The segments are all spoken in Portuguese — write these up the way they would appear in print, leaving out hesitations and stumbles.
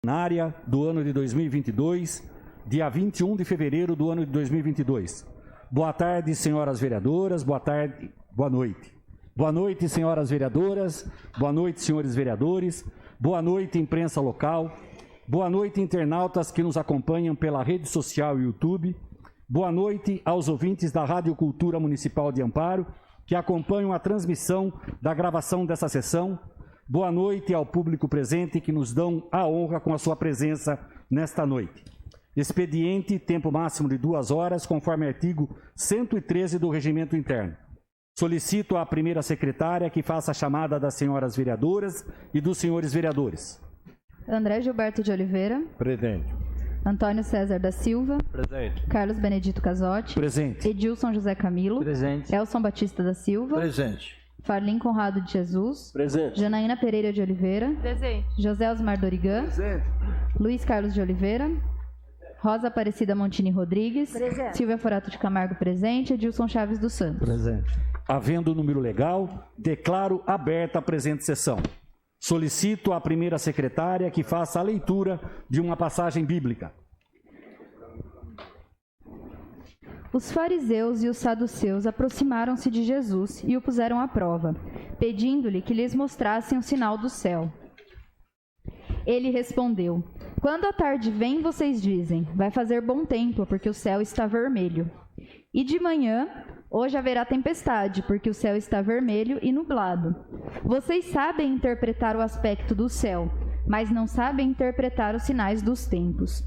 ordinária do ano de 2022, dia 21 de fevereiro do ano de 2022. Boa tarde, senhoras vereadoras, boa noite. Boa noite, senhoras vereadoras, boa noite, senhores vereadores, boa noite, imprensa local, boa noite, internautas que nos acompanham pela rede social e YouTube, boa noite aos ouvintes da Rádio Cultura Municipal de Amparo, que acompanham a transmissão da gravação dessa sessão. Boa noite ao público presente que nos dão a honra com a sua presença nesta noite. Expediente, tempo máximo de 2 horas, conforme artigo 113 do Regimento Interno. Solicito à primeira secretária que faça a chamada das senhoras vereadoras e dos senhores vereadores. André Gilberto de Oliveira. Presente. Antônio César da Silva. Presente. Carlos Benedito Casotti. Presente. Edilson José Camilo. Presente. Elson Batista da Silva. Presente. Farlim Conrado de Jesus. Presente. Janaína Pereira de Oliveira. Presente. José Osmar Dorigan. Presente. Luiz Carlos de Oliveira. Rosa Aparecida Montini Rodrigues. Presente. Silvia Forato de Camargo presente. Edilson Chaves dos Santos. Presente. Havendo o número legal, declaro aberta a presente sessão. Solicito à primeira secretária que faça a leitura de uma passagem bíblica. Os fariseus e os saduceus aproximaram-se de Jesus e o puseram à prova, pedindo-lhe que lhes mostrassem o sinal do céu. Ele respondeu: quando a tarde vem, vocês dizem, vai fazer bom tempo, porque o céu está vermelho. E de manhã, hoje haverá tempestade, porque o céu está vermelho e nublado. Vocês sabem interpretar o aspecto do céu, mas não sabem interpretar os sinais dos tempos.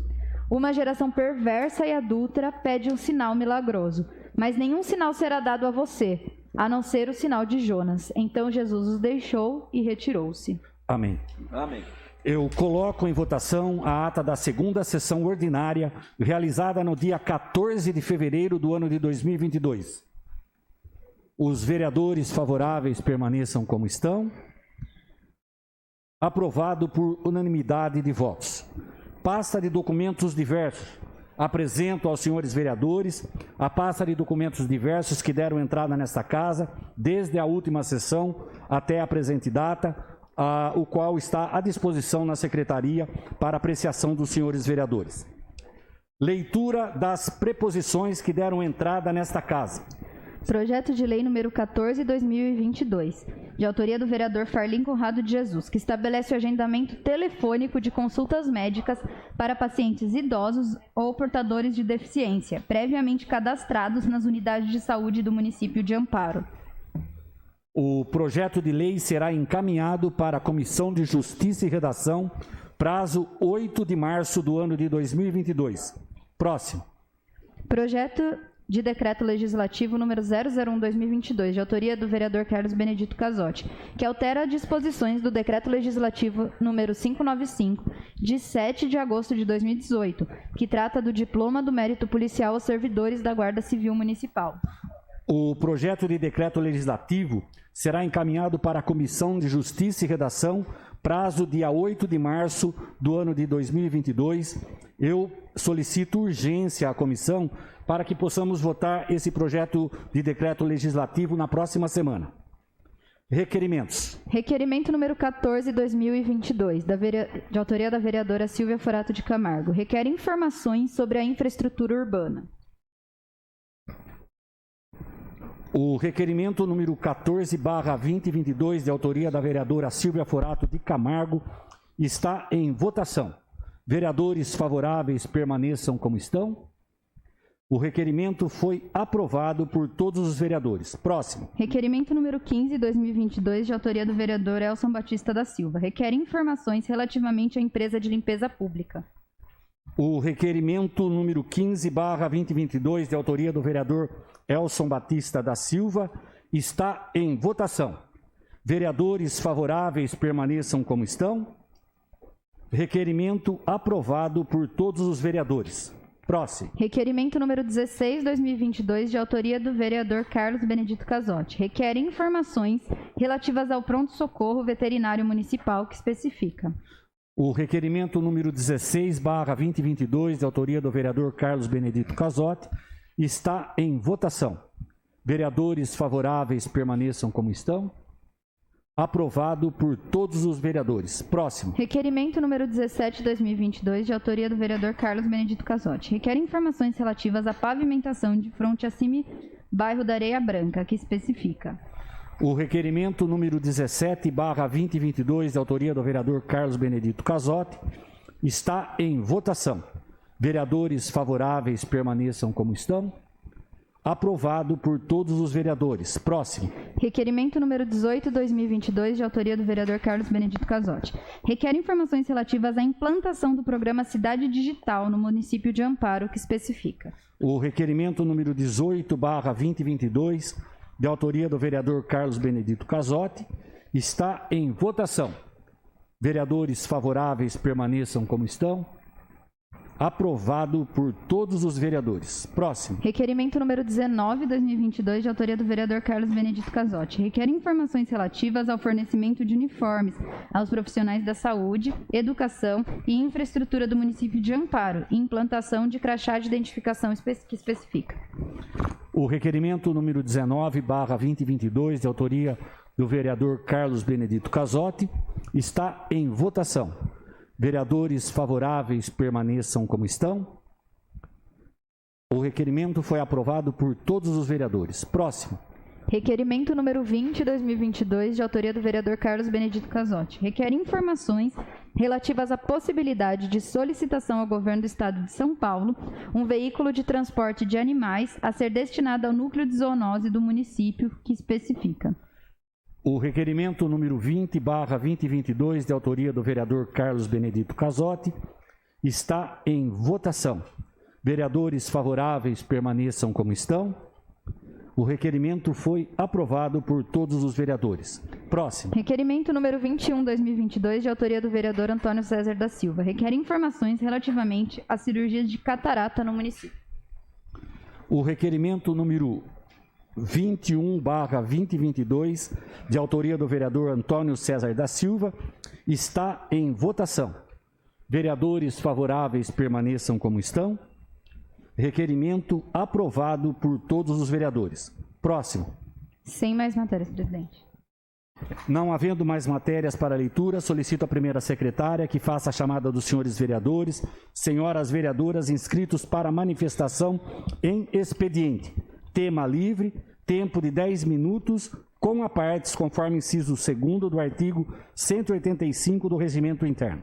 Uma geração perversa e adúltera pede um sinal milagroso, mas nenhum sinal será dado a você, a não ser o sinal de Jonas. Então Jesus os deixou e retirou-se. Amém. Amém. Eu coloco em votação a ata da segunda sessão ordinária, realizada no dia 14 de fevereiro do ano de 2022. Os vereadores favoráveis permaneçam como estão. Aprovado por unanimidade de votos. Pasta de documentos diversos. Apresento aos senhores vereadores a pasta de documentos diversos que deram entrada nesta casa, desde a última sessão até a presente data, o qual está à disposição na secretaria para apreciação dos senhores vereadores. Leitura das preposições que deram entrada nesta casa. Projeto de lei número 14/2022, de autoria do vereador Farlim Conrado de Jesus, que estabelece o agendamento telefônico de consultas médicas para pacientes idosos ou portadores de deficiência, previamente cadastrados nas unidades de saúde do município de Amparo. O projeto de lei será encaminhado para a Comissão de Justiça e Redação, prazo 8 de março do ano de 2022. Próximo. Projeto de decreto legislativo número 001/2022, de autoria do vereador Carlos Benedito Casotti, que altera disposições do decreto legislativo número 595, de 7 de agosto de 2018, que trata do diploma do mérito policial aos servidores da Guarda Civil Municipal. O projeto de decreto legislativo será encaminhado para a Comissão de Justiça e Redação, prazo dia 8 de março do ano de 2022. Eu solicito urgência à comissão para que possamos votar esse projeto de decreto legislativo na próxima semana. Requerimentos. Requerimento número 14/2022, de autoria da vereadora Silvia Forato de Camargo. Requer informações sobre a infraestrutura urbana. O requerimento número 14/2022, de autoria da vereadora Silvia Forato de Camargo, está em votação. Vereadores favoráveis permaneçam como estão. O requerimento foi aprovado por todos os vereadores. Próximo. Requerimento número 15/2022, de autoria do vereador Elson Batista da Silva. Requer informações relativamente à empresa de limpeza pública. O requerimento número 15/2022, de autoria do vereador Elson Batista da Silva, está em votação. Vereadores favoráveis permaneçam como estão. Requerimento aprovado por todos os vereadores. Próximo. Requerimento número 16/2022, de autoria do vereador Carlos Benedito Casotti. Requer informações relativas ao pronto-socorro veterinário municipal que especifica. O requerimento número 16/2022, de autoria do vereador Carlos Benedito Casotti, está em votação. Vereadores favoráveis permaneçam como estão. aprovado por todos os vereadores. Próximo. Requerimento número 17/2022, de autoria do vereador Carlos Benedito Casotti. Requer informações relativas à pavimentação de fronte a CIMI, bairro da Areia Branca, que especifica. O requerimento número 17/2022, de autoria do vereador Carlos Benedito Casotti, está em votação. Vereadores favoráveis permaneçam como estão. Aprovado por todos os vereadores. Próximo. Requerimento número 18/2022, de autoria do vereador Carlos Benedito Casotti. Requer informações relativas à implantação do programa Cidade Digital no município de Amparo, que especifica. O requerimento número 18/2022, de autoria do vereador Carlos Benedito Casotti, está em votação. Vereadores favoráveis permaneçam como estão. Aprovado por todos os vereadores. Próximo. Requerimento número 19/2022, de autoria do vereador Carlos Benedito Casotti. Requer informações relativas ao fornecimento de uniformes aos profissionais da saúde, educação e infraestrutura do município de Amparo e implantação de crachá de identificação que especifica. O requerimento número 19/2022, de autoria do vereador Carlos Benedito Casotti, está em votação. Vereadores favoráveis permaneçam como estão. O requerimento foi aprovado por todos os vereadores. Próximo. Requerimento número 20/2022, de autoria do vereador Carlos Benedito Casotti. Requer informações relativas à possibilidade de solicitação ao governo do estado de São Paulo um veículo de transporte de animais a ser destinado ao núcleo de zoonose do município, que especifica. O requerimento número 20/2022, de autoria do vereador Carlos Benedito Casotti, está em votação. Vereadores favoráveis permaneçam como estão. O requerimento foi aprovado por todos os vereadores. Próximo. Requerimento número 21/2022, de autoria do vereador Antônio César da Silva. Requer informações relativamente às cirurgias de catarata no município. O requerimento número 21/2022, de autoria do vereador Antônio César da Silva, está em votação. Vereadores favoráveis permaneçam como estão. Requerimento aprovado por todos os vereadores. Próximo. Sem mais matérias, presidente. Não havendo mais matérias para leitura, solicito à primeira secretária que faça a chamada dos senhores vereadores, senhoras vereadoras inscritos para manifestação em expediente. Tema livre, tempo de 10 minutos, com apartes, conforme inciso 2º do artigo 185 do Regimento Interno.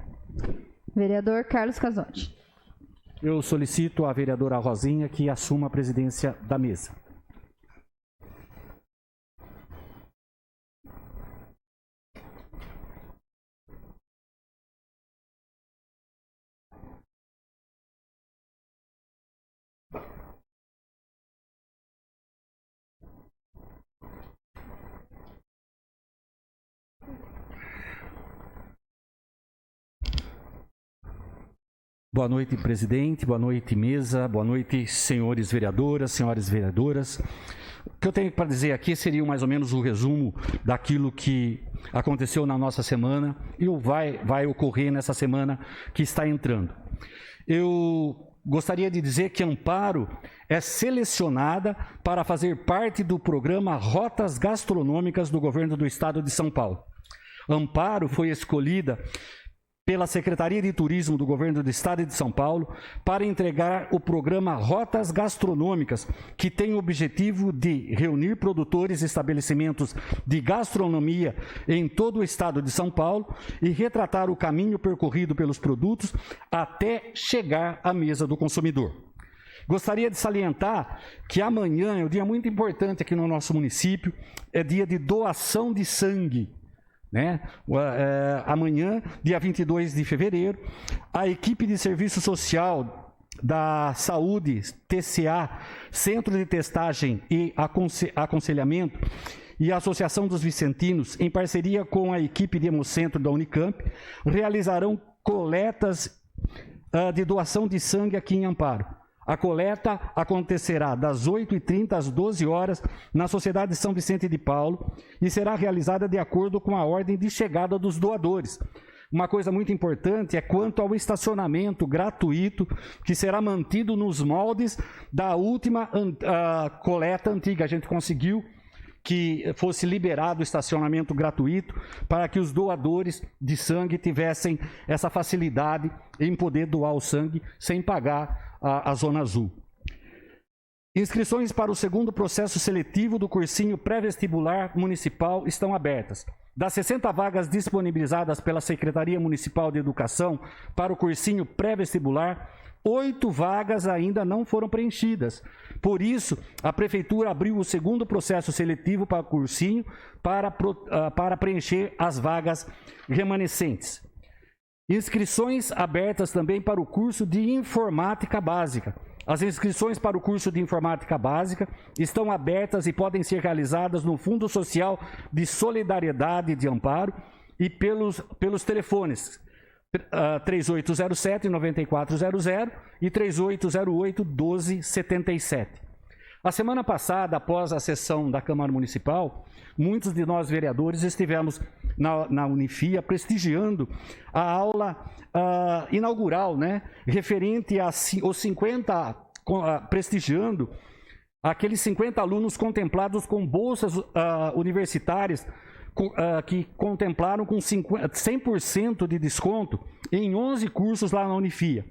Vereador Carlos Casotti. Eu solicito à vereadora Rosinha que assuma a presidência da mesa. Boa noite, presidente. Boa noite, mesa. Boa noite, senhores vereadoras, senhoras vereadoras. O que eu tenho para dizer aqui seria mais ou menos o resumo daquilo que aconteceu na nossa semana e vai ocorrer nessa semana que está entrando. Eu gostaria de dizer que Amparo é selecionada para fazer parte do programa Rotas Gastronômicas do Governo do Estado de São Paulo. Amparo foi escolhida pela Secretaria de Turismo do Governo do Estado de São Paulo para entregar o programa Rotas Gastronômicas, que tem o objetivo de reunir produtores e estabelecimentos de gastronomia em todo o Estado de São Paulo e retratar o caminho percorrido pelos produtos até chegar à mesa do consumidor. Gostaria de salientar que amanhã é um dia muito importante aqui no nosso município, é dia de doação de sangue. Amanhã, dia 22 de fevereiro, a equipe de serviço social da Saúde, TCA, Centro de Testagem e Aconselhamento, e a Associação dos Vicentinos, em parceria com a equipe de Hemocentro da Unicamp, realizarão coletas de doação de sangue aqui em Amparo. A coleta acontecerá das 8h30 às 12 horas na Sociedade São Vicente de Paulo e será realizada de acordo com a ordem de chegada dos doadores. Uma coisa muito importante é quanto ao estacionamento gratuito, que será mantido nos moldes da última coleta antiga. A gente conseguiu que fosse liberado o estacionamento gratuito para que os doadores de sangue tivessem essa facilidade em poder doar o sangue sem pagar a Zona Azul. Inscrições para o segundo processo seletivo do cursinho pré-vestibular municipal estão abertas. Das 60 vagas disponibilizadas pela Secretaria Municipal de Educação para o cursinho pré-vestibular, 8 vagas ainda não foram preenchidas. Por isso, a Prefeitura abriu o segundo processo seletivo para o cursinho para preencher as vagas remanescentes. Inscrições abertas também para o curso de Informática Básica. As inscrições para o curso de Informática Básica estão abertas e podem ser realizadas no Fundo Social de Solidariedade de Amparo e pelos telefones 3807-9400 e 3808-1277. A semana passada, após a sessão da Câmara Municipal, muitos de nós vereadores estivemos na Unifia prestigiando a aula inaugural, né, referente aos 50, prestigiando aqueles 50 alunos contemplados com bolsas universitárias que contemplaram com 100% de desconto em 11 cursos lá na Unifia.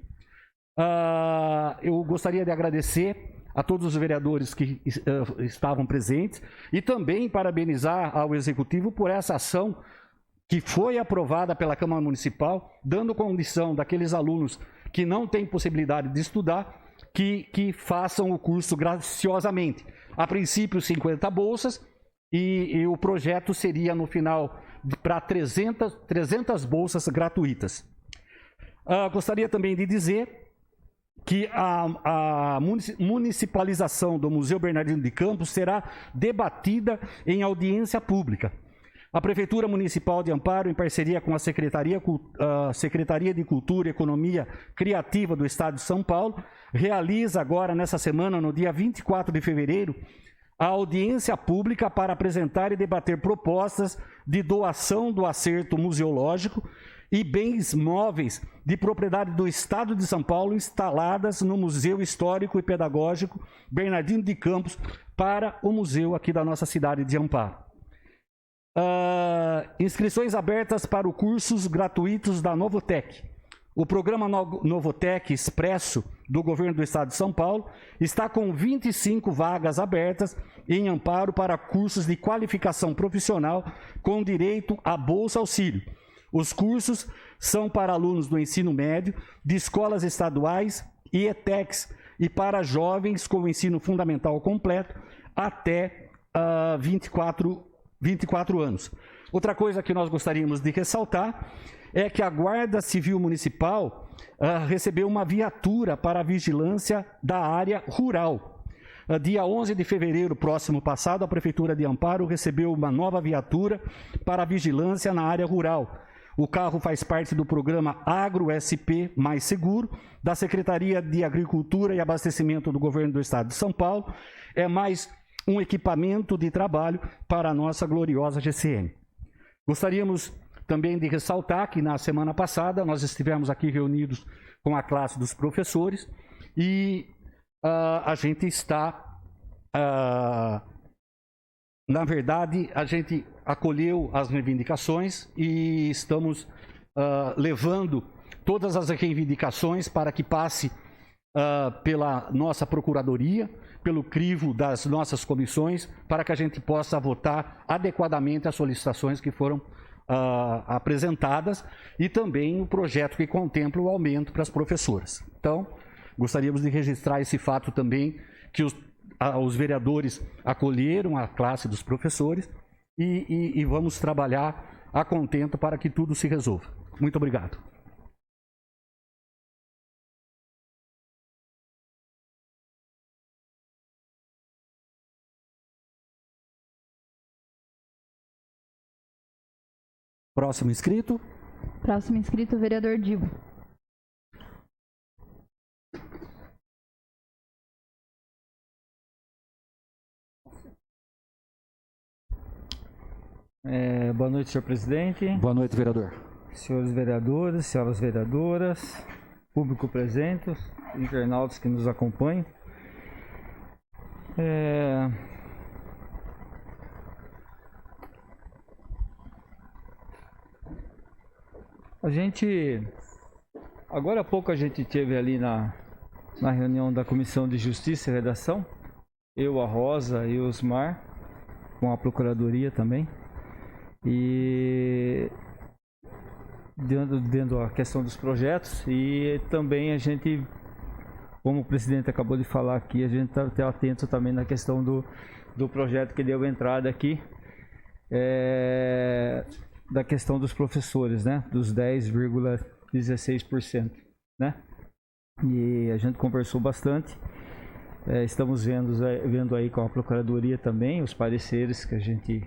Eu gostaria de agradecer a todos os vereadores que estavam presentes e também parabenizar ao Executivo por essa ação que foi aprovada pela Câmara Municipal, dando condição daqueles alunos que não têm possibilidade de estudar, que façam o curso graciosamente. A princípio, 50 bolsas, e o projeto seria, no final, para 300 bolsas gratuitas. Gostaria também de dizer que a municipalização do Museu Bernardino de Campos será debatida em audiência pública. A Prefeitura Municipal de Amparo, em parceria com a Secretaria de Cultura e Economia Criativa do Estado de São Paulo, realiza agora, nessa semana, no dia 24 de fevereiro, a audiência pública para apresentar e debater propostas de doação do acerto museológico e bens móveis de propriedade do Estado de São Paulo instaladas no Museu Histórico e Pedagógico Bernardino de Campos para o museu aqui da nossa cidade de Amparo. Inscrições abertas para os cursos gratuitos da Novotec. O programa Novotec Expresso do Governo do Estado de São Paulo está com 25 vagas abertas em Amparo para cursos de qualificação profissional com direito a Bolsa Auxílio. Os cursos são para alunos do ensino médio, de escolas estaduais e ETECs e para jovens com o ensino fundamental completo até 24 anos. Outra coisa que nós gostaríamos de ressaltar é que a Guarda Civil Municipal recebeu uma viatura para a vigilância da área rural. Dia 11 de fevereiro próximo passado, a Prefeitura de Amparo recebeu uma nova viatura para a vigilância na área rural. O carro faz parte do programa Agro SP Mais Seguro, da Secretaria de Agricultura e Abastecimento do Governo do Estado de São Paulo. É mais um equipamento de trabalho para a nossa gloriosa GCM. Gostaríamos também de ressaltar que na semana passada nós estivemos aqui reunidos com a classe dos professores e a gente está, na verdade, a gente acolheu as reivindicações e estamos levando todas as reivindicações para que passe pela nossa Procuradoria, pelo crivo das nossas comissões, para que a gente possa votar adequadamente as solicitações que foram apresentadas e também o projeto que contempla o aumento para as professoras. Então, gostaríamos de registrar esse fato também, que os vereadores acolheram a classe dos professores e vamos trabalhar a contento para que tudo se resolva. Muito obrigado. Próximo inscrito. Próximo inscrito, vereador Divo. Boa noite, senhor presidente. Boa noite, vereador. Senhores vereadores, senhoras vereadoras, público presente, internautas que nos acompanham. A gente, agora há pouco a gente teve ali na reunião da Comissão de Justiça e Redação, eu, a Rosa e o Osmar, com a Procuradoria também, e dentro da questão dos projetos, e também a gente, como o presidente acabou de falar aqui, a gente está atento também na questão do projeto que deu entrada aqui, da questão dos professores, né, dos 10,16%, né, e a gente conversou bastante, estamos vendo aí com a Procuradoria também os pareceres que a gente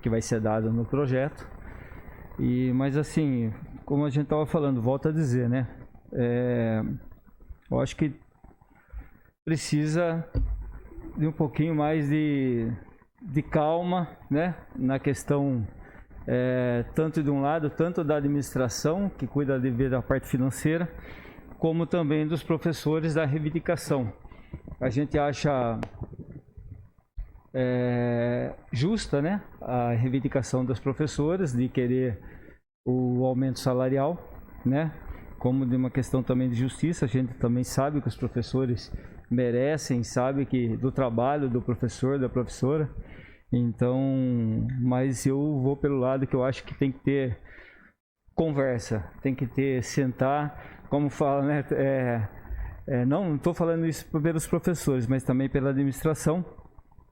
que vai ser dado no projeto, mas assim, como a gente estava falando, volto a dizer, né, eu acho que precisa de um pouquinho mais de calma, né, na questão tanto de um lado, tanto da administração, que cuida de ver a parte financeira, como também dos professores da reivindicação. A gente acha justa, né, a reivindicação dos professores de querer o aumento salarial, né, como de uma questão também de justiça. A gente também sabe que os professores merecem, sabe que do trabalho do professor, da professora. Então, mas eu vou pelo lado que eu acho que tem que ter conversa, tem que ter, sentar, como fala, né, não estou falando isso pelos professores, mas também pela administração.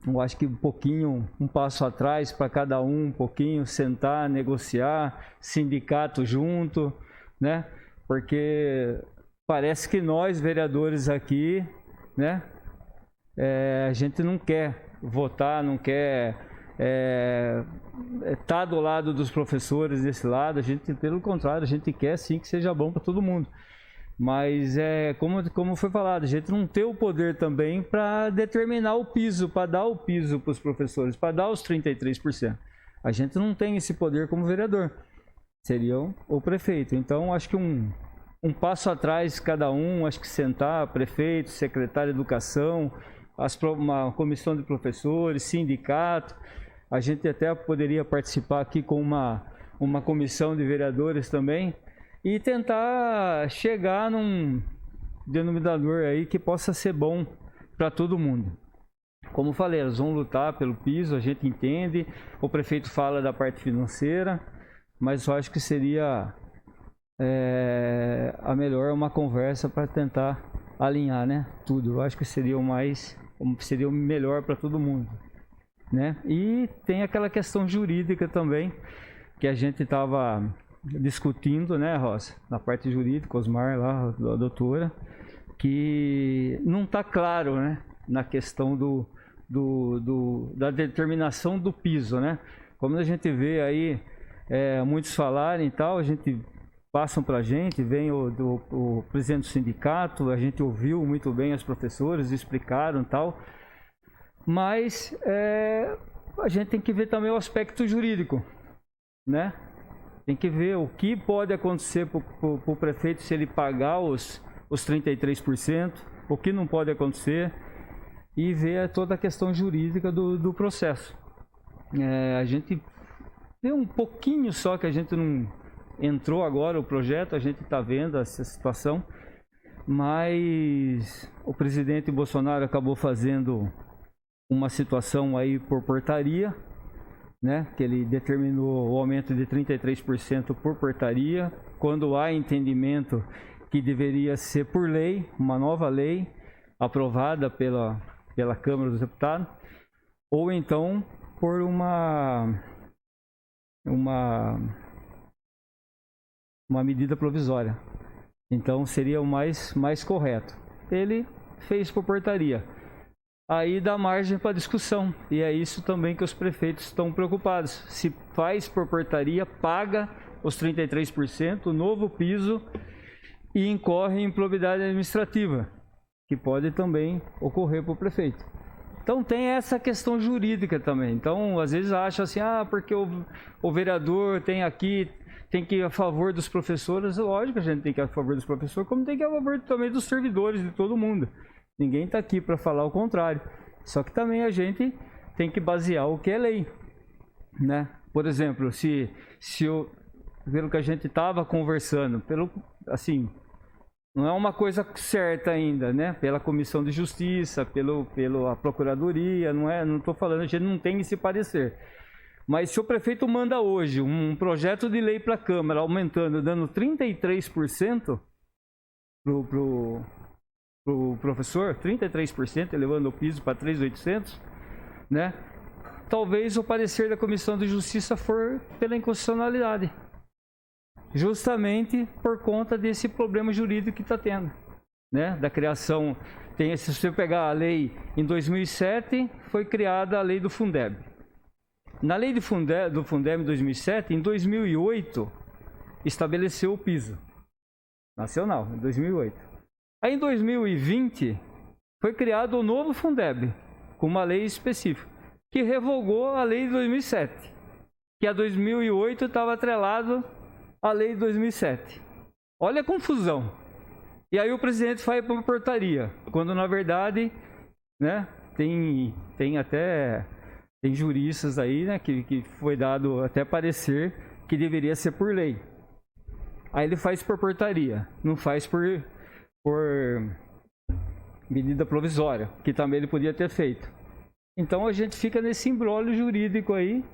Eu acho que um passo atrás para cada um pouquinho, sentar, negociar, sindicato junto, né? Porque parece que nós, vereadores aqui, né, a gente não quer votar, não quer estar do lado dos professores desse lado. A gente, pelo contrário, a gente quer sim que seja bom para todo mundo. Mas como foi falado, a gente não tem o poder também para determinar o piso, para dar o piso para os professores, para dar os 33%. A gente não tem esse poder como vereador, seria o prefeito. Então acho que um passo atrás cada um, acho que sentar, prefeito, secretário de educação, uma comissão de professores, sindicato, a gente até poderia participar aqui com uma comissão de vereadores também, e tentar chegar num denominador aí que possa ser bom para todo mundo. Como falei, eles vão lutar pelo piso, a gente entende, o prefeito fala da parte financeira, mas eu acho que seria a melhor uma conversa para tentar alinhar, né, tudo. Eu acho que seria o melhor para todo mundo, né? E tem aquela questão jurídica também, que a gente estava discutindo, né, Rosa, na parte jurídica, Osmar lá, a doutora, que não está claro, né, na questão da determinação do piso, né? Como a gente vê aí muitos falarem e tal, a gente passam para a gente, vem o presidente do sindicato, a gente ouviu muito bem as professoras, explicaram e tal, mas a gente tem que ver também o aspecto jurídico, né? Tem que ver o que pode acontecer para o prefeito se ele pagar os 33%, o que não pode acontecer, e ver toda a questão jurídica do processo. A gente tem um pouquinho só que a gente não entrou agora o projeto, a gente está vendo essa situação, mas o presidente Bolsonaro acabou fazendo uma situação aí por portaria, né, que ele determinou o aumento de 33% por portaria, quando há entendimento que deveria ser por lei, uma nova lei aprovada pela Câmara dos Deputados, ou então por uma medida provisória. Então seria o mais correto. Ele fez por portaria. Aí dá margem para discussão, e é isso também que os prefeitos estão preocupados. Se faz por portaria, paga os 33%, o novo piso, e incorre em improbidade administrativa, que pode também ocorrer para o prefeito. Então tem essa questão jurídica também. Então às vezes acha assim, porque o vereador tem que ir a favor dos professores. Lógico que a gente tem que ir a favor dos professores, como tem que ir a favor também dos servidores, de todo mundo. Ninguém está aqui para falar o contrário. Só que também a gente tem que basear o que é lei, né? Por exemplo, se pelo que a gente estava conversando, assim, não é uma coisa certa ainda, né? Pela Comissão de Justiça, pela Procuradoria, não estou falando, a gente não tem esse parecer. Mas se o prefeito manda hoje um projeto de lei para a Câmara, aumentando, dando 33% pro professor, 33%, elevando o piso para 3.800, né? Talvez o parecer da Comissão de Justiça for pela inconstitucionalidade, justamente por conta desse problema jurídico que está tendo, né? Da criação, se você pegar a lei em 2007, foi criada a lei do Fundeb. Na lei do Fundeb em 2007, em 2008, estabeleceu o piso nacional, em 2008. Aí em 2020, foi criado o novo Fundeb, com uma lei específica, que revogou a lei de 2007, que a 2008 estava atrelado à lei de 2007. Olha a confusão. E aí o presidente vai para uma portaria, quando na verdade, né, tem juristas aí, né, que foi dado até parecer que deveria ser por lei. Aí ele faz por portaria, não faz por medida provisória, que também ele podia ter feito. Então a gente fica nesse imbróglio jurídico aí,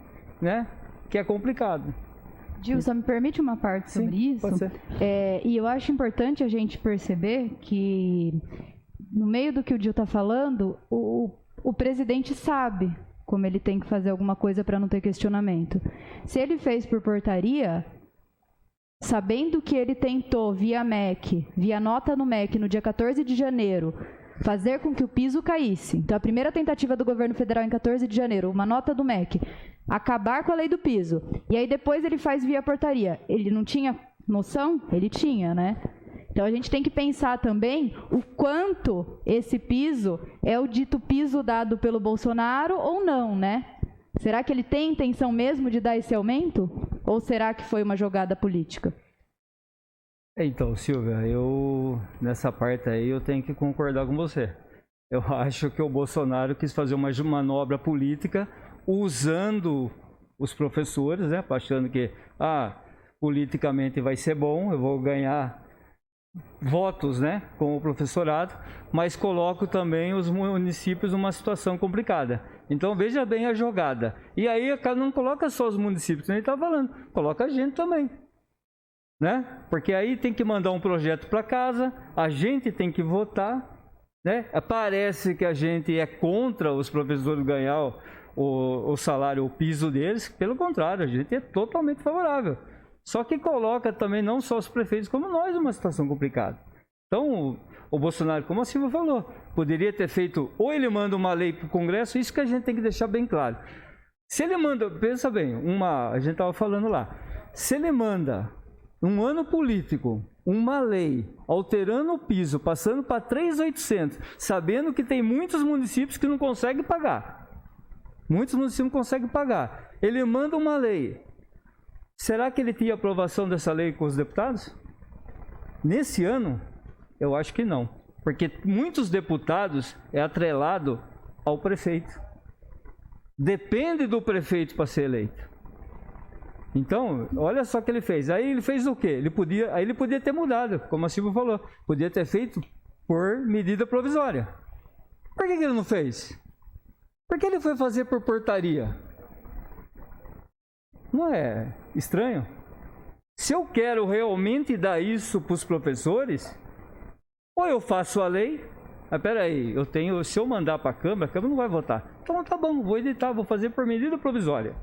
né, que é complicado. Gilson, me permite uma parte sobre isso? Pode ser. E eu acho importante a gente perceber que, no meio do que o Gil está falando, o presidente sabe como ele tem que fazer alguma coisa para não ter questionamento. Se ele fez por portaria, sabendo que ele tentou via MEC, via nota no MEC, no dia 14 de janeiro, fazer com que o piso caísse. Então, a primeira tentativa do governo federal em 14 de janeiro, uma nota do MEC, acabar com a lei do piso. E aí depois ele faz via portaria. Ele não tinha noção? Ele tinha, né? Então a gente tem que pensar também o quanto esse piso é o dito piso dado pelo Bolsonaro ou não, né? Será que ele tem intenção mesmo de dar esse aumento? Ou será que foi uma jogada política? Então, Silvia, nessa parte aí eu tenho que concordar com você. Eu acho que o Bolsonaro quis fazer uma manobra política usando os professores, né, achando que politicamente vai ser bom, eu vou ganhar votos, né, com o professorado, mas coloco também os municípios numa situação complicada. Então veja bem a jogada. E aí não coloca só os municípios, que a gente está falando, coloca a gente também, né? Porque aí tem que mandar um projeto para casa, a gente tem que votar, né? Parece que a gente é contra os professores ganhar o salário, o piso deles, pelo contrário, a gente é totalmente favorável. Só que coloca também não só os prefeitos, como nós, numa situação complicada. Então, o Bolsonaro, como a Silvia falou, poderia ter feito, ou ele manda uma lei para o Congresso, isso que a gente tem que deixar bem claro. Se ele manda, pensa bem, a gente estava falando lá, se ele manda, num ano político, uma lei alterando o piso, passando para 3.800, sabendo que tem muitos municípios que não conseguem pagar. Muitos municípios não conseguem pagar. Ele manda uma lei. Será que ele tinha aprovação dessa lei com os deputados? Nesse ano, eu acho que não. Porque muitos deputados é atrelado ao prefeito. Depende do prefeito para ser eleito. Então, olha só o que ele fez. Aí ele fez o quê? Ele podia ter mudado, como a Silvia falou. Podia ter feito por medida provisória. Por que ele não fez? Por que ele foi fazer por portaria? Não é estranho? Se eu quero realmente dar isso para os professores, ou eu faço a lei, peraí, se eu mandar para a Câmara não vai votar. Então tá bom, vou editar, vou fazer por medida provisória.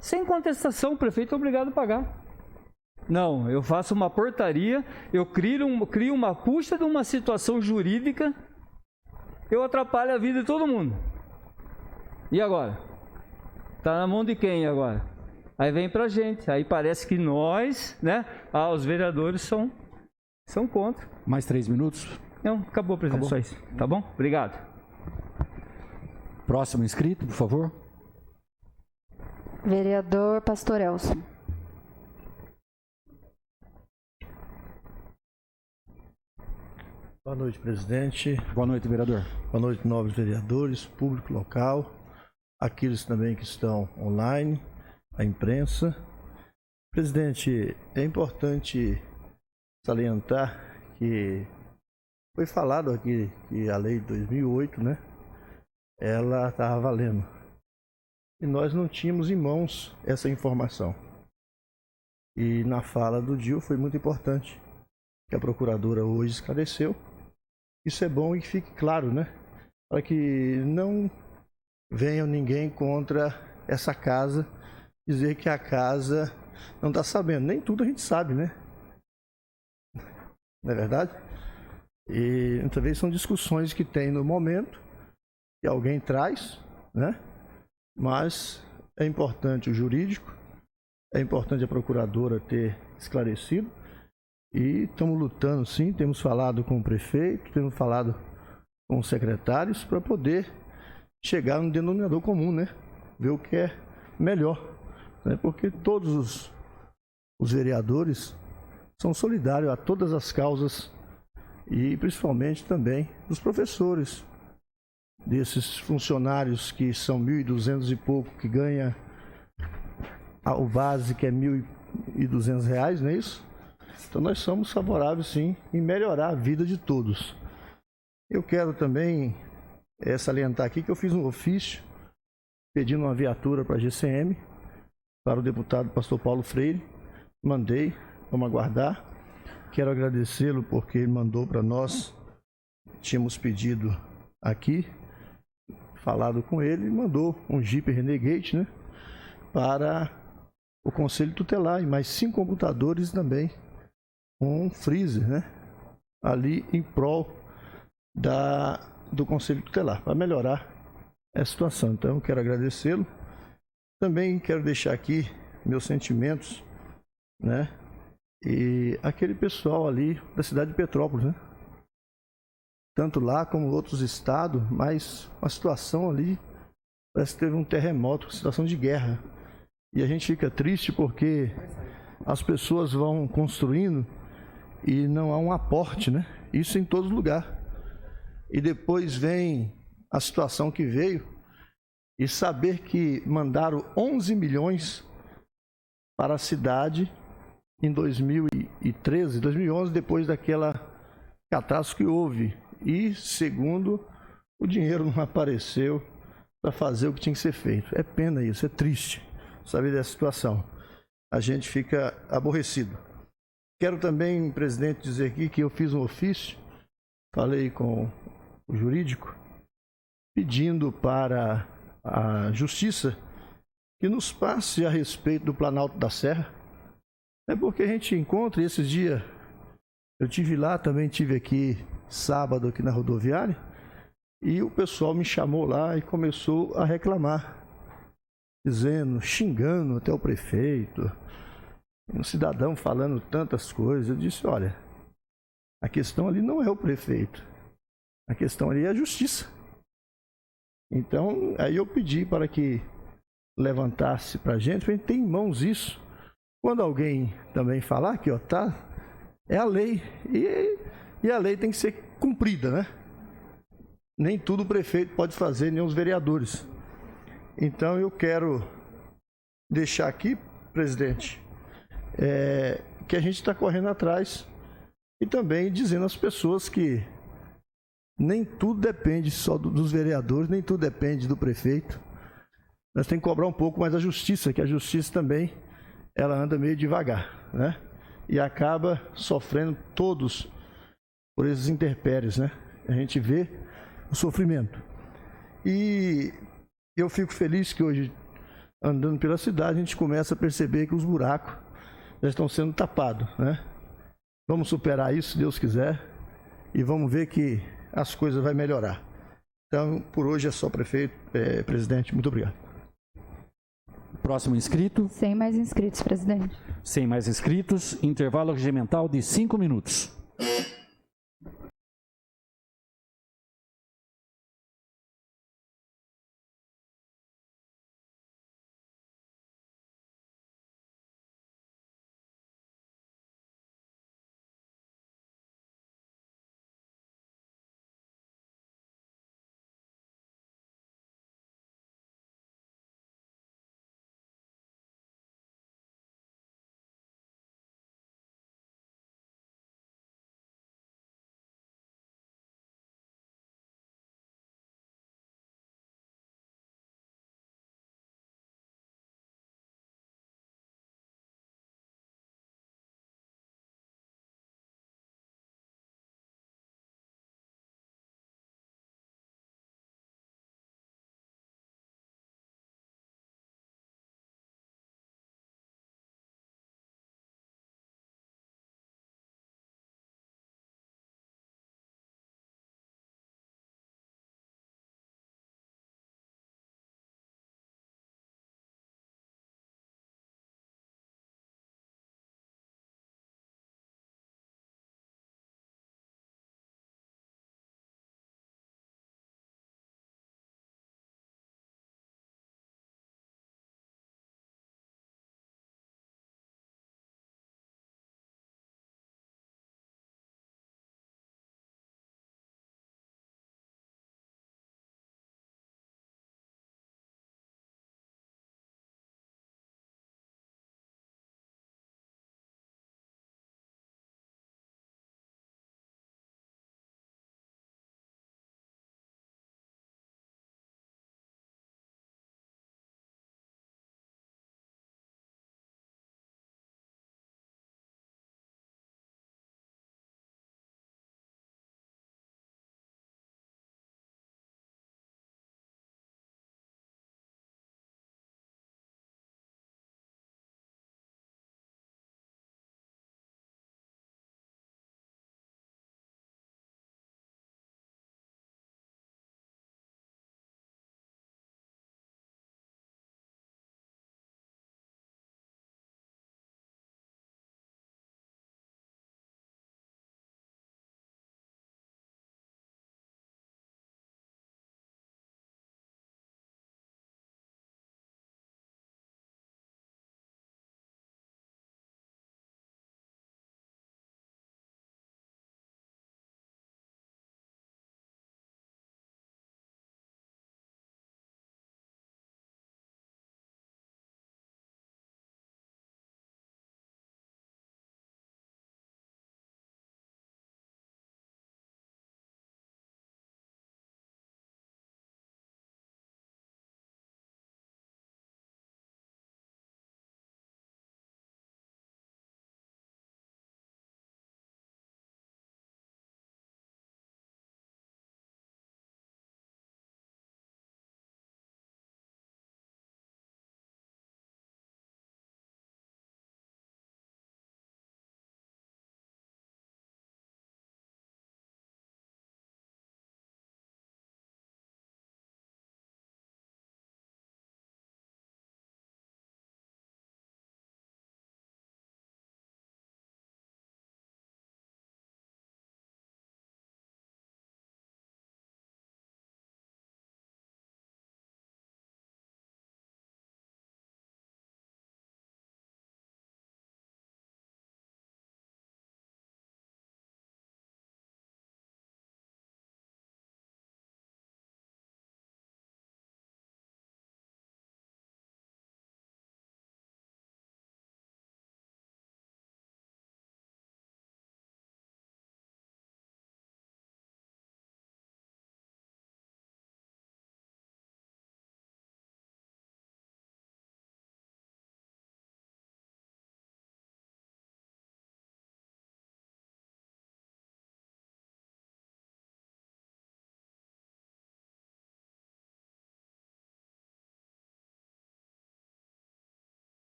Sem contestação, o prefeito é obrigado a pagar. Não, eu faço uma portaria, eu crio uma puxa de uma situação jurídica, eu atrapalho a vida de todo mundo. E agora? Tá na mão de quem agora? Aí vem pra gente, aí parece que nós, né, os vereadores são contra. Mais 3 minutos? Não, acabou, presidente, só isso. Tá bom? Obrigado. Próximo inscrito, por favor. Vereador Pastor Elson. Boa noite, presidente. Boa noite, vereador. Boa noite, nobres vereadores, público local, aqueles também que estão online, a imprensa. Presidente, é importante salientar que foi falado aqui que a lei de 2008, né, ela estava valendo. E nós não tínhamos em mãos essa informação. E na fala do Dil foi muito importante, que a procuradora hoje esclareceu. Isso é bom e que fique claro, né, para que não venha ninguém contra essa casa, dizer que a casa não está sabendo. Nem tudo a gente sabe, né? Não é verdade? E muitas vezes são discussões que tem no momento, que alguém traz, né? Mas é importante o jurídico, é importante a procuradora ter esclarecido. E estamos lutando, sim, temos falado com o prefeito, temos falado com os secretários para poder chegar no denominador comum, né? Ver o que é melhor, né? Porque todos os vereadores são solidários a todas as causas e principalmente também dos professores, desses funcionários que são 1.200 e pouco, que ganha o base que é R$1.200, não é isso? Então nós somos favoráveis sim em melhorar a vida de todos. Eu quero também salientar aqui que eu fiz um ofício pedindo uma viatura para a GCM, para o deputado pastor Paulo Freire. Mandei, vamos aguardar. Quero agradecê-lo porque ele mandou para nós. Tínhamos pedido aqui, falado com ele, mandou um Jeep Renegade, né, para o Conselho Tutelar e mais 5 computadores também, um freezer, né, ali em prol do Conselho Tutelar, para melhorar a situação. Então, quero agradecê-lo. Também quero deixar aqui meus sentimentos, né, e aquele pessoal ali da cidade de Petrópolis, né, tanto lá como outros estados, mas a situação ali parece que teve um terremoto, situação de guerra. E a gente fica triste porque as pessoas vão construindo e não há um aporte, né? Isso em todo lugar. E depois vem a situação que veio e saber que mandaram 11 milhões para a cidade em 2013, 2011, depois daquela catástrofe que houve. E, segundo, o dinheiro não apareceu para fazer o que tinha que ser feito. É pena isso, é triste saber dessa situação. A gente fica aborrecido. Quero também, presidente, dizer aqui que eu fiz um ofício, falei com o jurídico, pedindo para a Justiça que nos passe a respeito do Planalto da Serra. É porque a gente encontra, e esses dias eu tive lá, também tive aqui sábado aqui na rodoviária, e o pessoal me chamou lá e começou a reclamar, dizendo, xingando até o prefeito, um cidadão falando tantas coisas. Eu disse, olha, a questão ali não é o prefeito, a questão ali é a justiça. Então, aí eu pedi para que levantasse para a gente ter em mãos isso. Quando alguém também falar que, ó, tá, é a lei, e a lei tem que ser cumprida, né? Nem tudo o prefeito pode fazer, nem os vereadores. Então eu quero deixar aqui, presidente, que a gente está correndo atrás e também dizendo às pessoas que nem tudo depende só dos vereadores, nem tudo depende do prefeito. Nós temos que cobrar um pouco mais a justiça, que a justiça também ela anda meio devagar, né? E acaba sofrendo todos por esses intempéries, né? A gente vê o sofrimento. E eu fico feliz que hoje, andando pela cidade, a gente começa a perceber que os buracos já estão sendo tapados, né? Vamos superar isso, se Deus quiser, e vamos ver que as coisas vão melhorar. Então, por hoje é só, presidente. Muito obrigado. Próximo inscrito. Sem mais inscritos, presidente. Sem mais inscritos. Intervalo regimental de 5 minutos.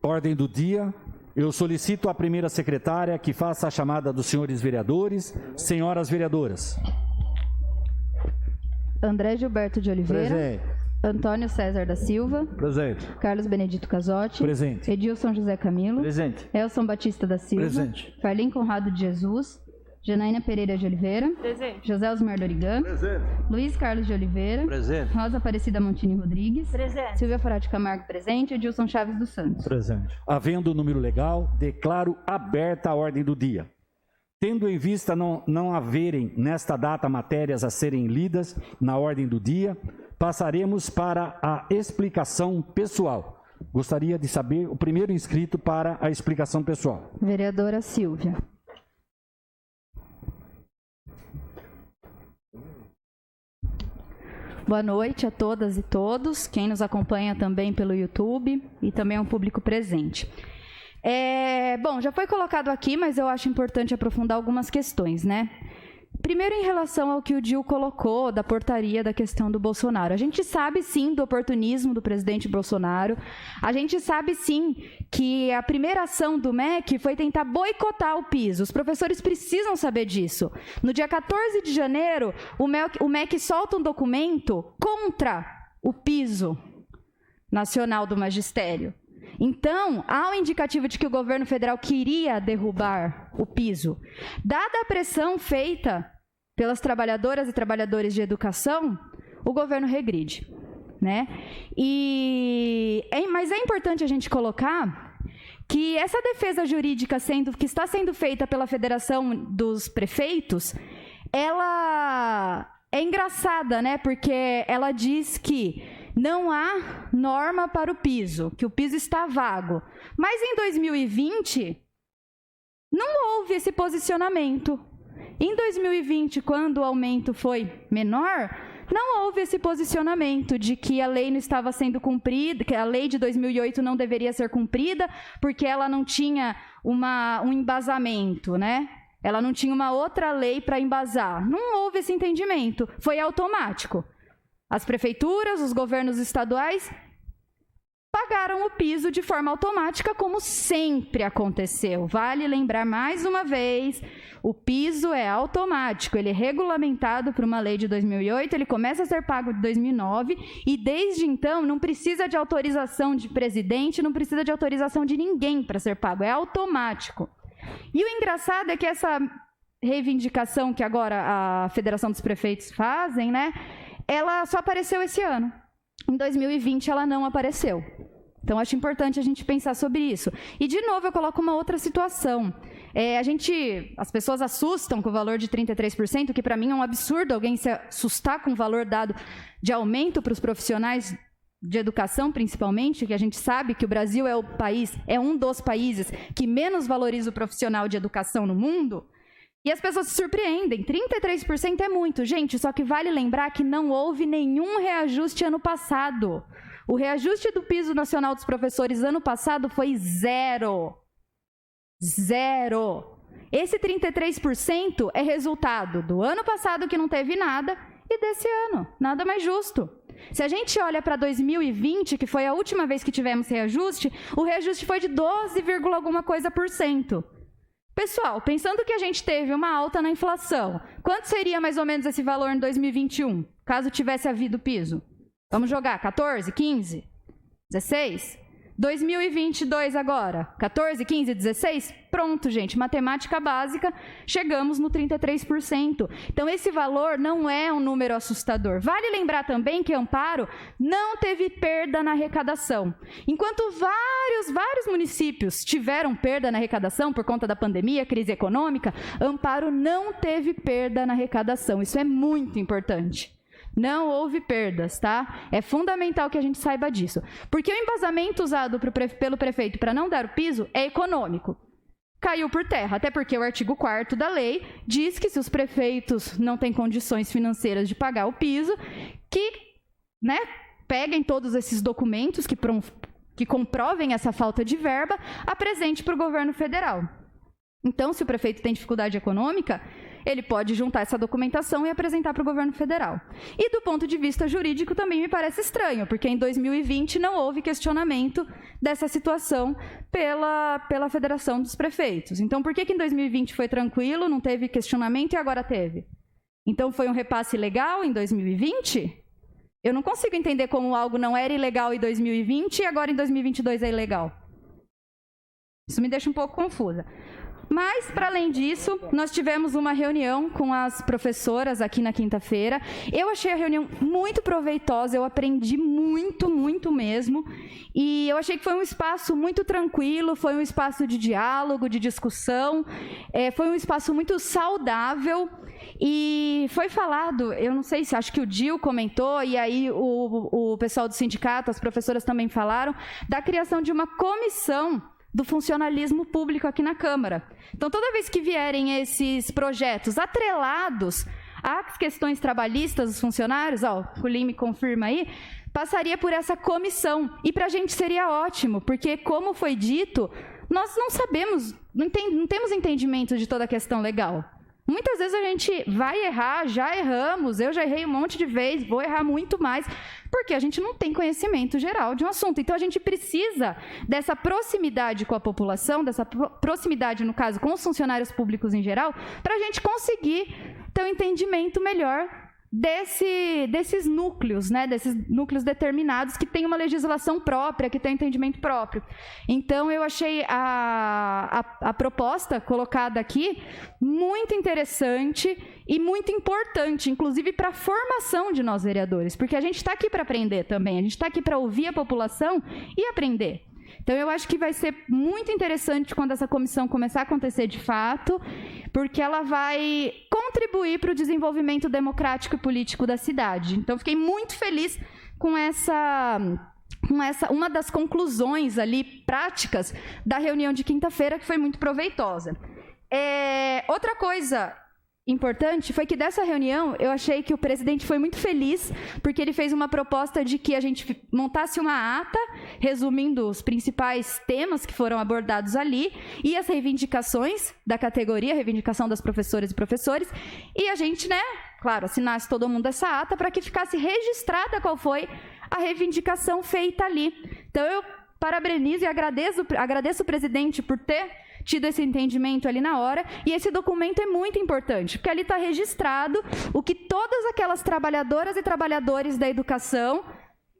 Ordem do dia. Eu solicito à primeira secretária que faça a chamada dos senhores vereadores. Senhoras vereadoras. André Gilberto de Oliveira. Presente. Antônio César da Silva. Presente. Carlos Benedito Casotti. Presente. Edilson José Camilo. Presente. Elson Batista da Silva. Presente. Farlim Conrado de Jesus. Janaína Pereira de Oliveira. Presente. José Osmar Dorigan. Presente. Luiz Carlos de Oliveira. Presente. Rosa Aparecida Montini Rodrigues. Presente. Silvia Forati Camargo presente. Edilson Chaves dos Santos. Presente. Havendo o número legal, declaro aberta a ordem do dia. Tendo em vista não haverem nesta data matérias a serem lidas na ordem do dia, passaremos para a explicação pessoal. Gostaria de saber o primeiro inscrito para a explicação pessoal. Vereadora Silvia. Boa noite a todas e todos, quem nos acompanha também pelo YouTube e também ao público presente. Bom, já foi colocado aqui, mas eu acho importante aprofundar algumas questões, né? Primeiro, em relação ao que o Dil colocou da portaria da questão do Bolsonaro. A gente sabe, sim, do oportunismo do presidente Bolsonaro. A gente sabe, sim, que a primeira ação do MEC foi tentar boicotar o piso. Os professores precisam saber disso. No dia 14 de janeiro, o MEC solta um documento contra o piso nacional do magistério. Então, há um indicativo de que o governo federal queria derrubar o piso. Dada a pressão feita pelas trabalhadoras e trabalhadores de educação, o governo regride, né? Mas é importante a gente colocar que essa defesa jurídica que está sendo feita pela Federação dos Prefeitos, ela é engraçada, né? Porque ela diz que não há norma para o piso, que o piso está vago. Mas em 2020, não houve esse posicionamento. Em 2020, quando o aumento foi menor, não houve esse posicionamento de que a lei não estava sendo cumprida, que a lei de 2008 não deveria ser cumprida, porque ela não tinha um embasamento, né? Ela não tinha uma outra lei para embasar. Não houve esse entendimento, foi automático. As prefeituras, os governos estaduais pagaram o piso de forma automática, como sempre aconteceu. Vale lembrar mais uma vez, o piso é automático, ele é regulamentado por uma lei de 2008, ele começa a ser pago de 2009 e desde então não precisa de autorização de presidente, não precisa de autorização de ninguém para ser pago, é automático. E o engraçado é que essa reivindicação que agora a Federação dos Prefeitos fazem, né? Ela só apareceu esse ano. Em 2020, ela não apareceu. Então, acho importante a gente pensar sobre isso. E, de novo, eu coloco uma outra situação. As pessoas assustam com o valor de 33%, que para mim é um absurdo alguém se assustar com o valor dado de aumento para os profissionais de educação, principalmente, que a gente sabe que o Brasil é um dos países que menos valoriza o profissional de educação no mundo. E as pessoas se surpreendem, 33% é muito, gente, só que vale lembrar que não houve nenhum reajuste ano passado. O reajuste do piso nacional dos professores ano passado foi zero. Zero. Esse 33% é resultado do ano passado, que não teve nada, e desse ano, nada mais justo. Se a gente olha para 2020, que foi a última vez que tivemos reajuste, o reajuste foi de 12, alguma coisa por cento. Pessoal, pensando que a gente teve uma alta na inflação, quanto seria mais ou menos esse valor em 2021, caso tivesse havido piso? Vamos jogar 14, 15, 16? 2022 agora, 14, 15, 16? Pronto, gente, matemática básica, chegamos no 33%. Então, esse valor não é um número assustador. Vale lembrar também que Amparo não teve perda na arrecadação. Enquanto vários municípios tiveram perda na arrecadação por conta da pandemia, crise econômica, Amparo não teve perda na arrecadação. Isso é muito importante. Não houve perdas, tá? É fundamental que a gente saiba disso. Porque o embasamento usado pelo prefeito para não dar o piso é econômico. Caiu por terra, até porque o artigo 4º da lei diz que se os prefeitos não têm condições financeiras de pagar o piso, que, né, peguem todos esses documentos que comprovem essa falta de verba, apresente para o governo federal. Então, se o prefeito tem dificuldade econômica, ele pode juntar essa documentação e apresentar para o governo federal. E do ponto de vista jurídico também me parece estranho, porque em 2020 não houve questionamento dessa situação pela Federação dos Prefeitos. Então, por que em 2020 foi tranquilo, não teve questionamento e agora teve? Então, foi um repasse legal em 2020? Eu não consigo entender como algo não era ilegal em 2020 e agora em 2022 é ilegal. Isso me deixa um pouco confusa. Mas, para além disso, nós tivemos uma reunião com as professoras aqui na quinta-feira. Eu achei a reunião muito proveitosa, eu aprendi muito, muito mesmo. E eu achei que foi um espaço muito tranquilo, foi um espaço de diálogo, de discussão, foi um espaço muito saudável. E foi falado, eu não sei se, acho que o Dil comentou, e aí o pessoal do sindicato, as professoras também falaram, da criação de uma comissão do funcionalismo público aqui na Câmara. Então, toda vez que vierem esses projetos atrelados às questões trabalhistas dos funcionários, o Lim me confirma aí, passaria por essa comissão. E para a gente seria ótimo, porque, como foi dito, nós não sabemos, não temos entendimento de toda a questão legal. Muitas vezes a gente vai errar, já erramos, eu já errei um monte de vezes, vou errar muito mais, porque a gente não tem conhecimento geral de um assunto. Então, a gente precisa dessa proximidade com a população, dessa proximidade, no caso, com os funcionários públicos em geral, para a gente conseguir ter um entendimento melhor desses núcleos, né, desses núcleos determinados que têm uma legislação própria, que têm um entendimento próprio. Então, eu achei a proposta colocada aqui muito interessante e muito importante, inclusive para a formação de nós vereadores, porque a gente está aqui para aprender também, a gente está aqui para ouvir a população e aprender. Então, eu acho que vai ser muito interessante quando essa comissão começar a acontecer de fato, porque ela vai contribuir para o desenvolvimento democrático e político da cidade. Então, fiquei muito feliz com uma das conclusões ali práticas da reunião de quinta-feira, que foi muito proveitosa. Outra coisa importante foi que dessa reunião eu achei que o presidente foi muito feliz, porque ele fez uma proposta de que a gente montasse uma ata resumindo os principais temas que foram abordados ali e as reivindicações da categoria, a reivindicação das professoras e professores, e a gente, né, claro, assinasse todo mundo essa ata para que ficasse registrada qual foi a reivindicação feita ali. Então eu parabenizo e agradeço o presidente por ter tido esse entendimento ali na hora, e esse documento é muito importante, porque ali está registrado o que todas aquelas trabalhadoras e trabalhadores da educação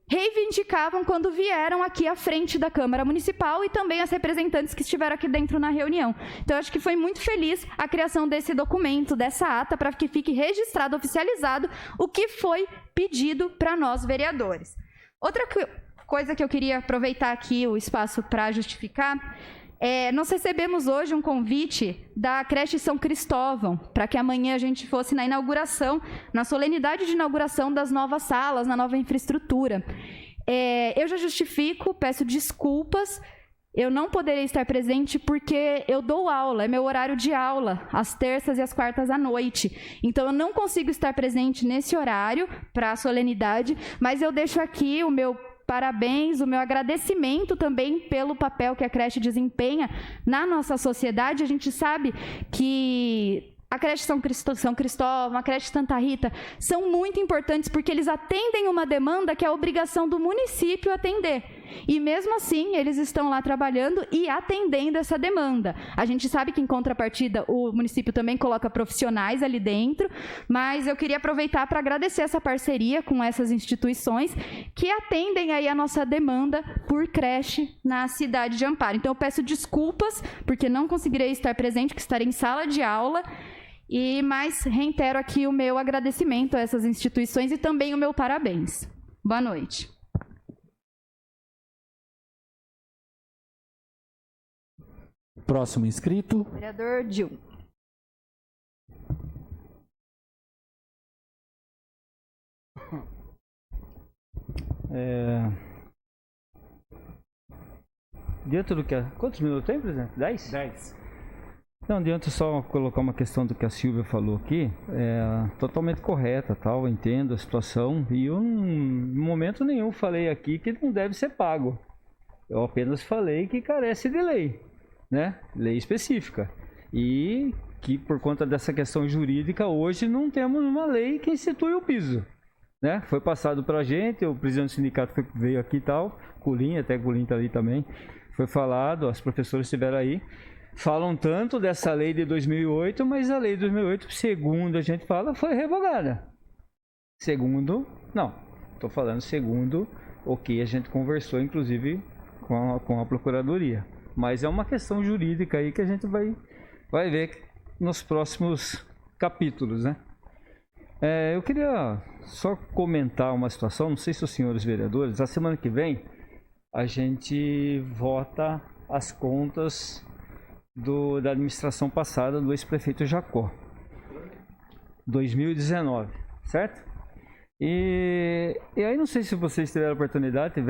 reivindicavam quando vieram aqui à frente da Câmara Municipal e também as representantes que estiveram aqui dentro na reunião. Então, eu acho que foi muito feliz a criação desse documento, dessa ata, para que fique registrado, oficializado, o que foi pedido para nós, vereadores. Outra coisa que eu queria aproveitar aqui o espaço para justificar, nós recebemos hoje um convite da creche São Cristóvão, para que amanhã a gente fosse na inauguração, na solenidade de inauguração das novas salas, na nova infraestrutura. Eu já justifico, peço desculpas, eu não poderei estar presente porque eu dou aula, é meu horário de aula, às terças e às quartas à noite. Então, eu não consigo estar presente nesse horário para a solenidade, mas eu deixo aqui o meu parabéns, o meu agradecimento também pelo papel que a creche desempenha na nossa sociedade. A gente sabe que a creche São Cristóvão, a creche Santa Rita são muito importantes porque eles atendem uma demanda que é a obrigação do município atender. E mesmo assim, eles estão lá trabalhando e atendendo essa demanda. A gente sabe que, em contrapartida, o município também coloca profissionais ali dentro, mas eu queria aproveitar para agradecer essa parceria com essas instituições que atendem aí a nossa demanda por creche na cidade de Amparo. Então, eu peço desculpas, porque não conseguirei estar presente, porque estarei em sala de aula, mas reitero aqui o meu agradecimento a essas instituições e também o meu parabéns. Boa noite. Próximo inscrito. Vereador Dil. Dentro do que... Quantos minutos tem, presidente? 10? 10. Não, adianta só colocar uma questão do que a Silvia falou aqui, totalmente correta, tal, entendo a situação, e eu, em momento nenhum, falei aqui que não deve ser pago. Eu apenas falei que carece de lei, né? Lei específica. E que por conta dessa questão jurídica, hoje não temos uma lei que institui o piso, né? Foi passado para a gente, o presidente do sindicato veio aqui e tal, Culim, até Culim está ali também, foi falado, as professoras estiveram aí, falam tanto dessa lei de 2008, mas a lei de 2008, segundo a gente fala, foi revogada. Segundo, não, estou falando segundo o que a gente conversou, inclusive, com a Procuradoria. Mas é uma questão jurídica aí que a gente vai ver nos próximos capítulos, né? Eu queria só comentar uma situação, não sei se os senhores vereadores, a semana que vem a gente vota as contas da administração passada do ex-prefeito Jacó, 2019, certo? E aí não sei se vocês tiveram a oportunidade,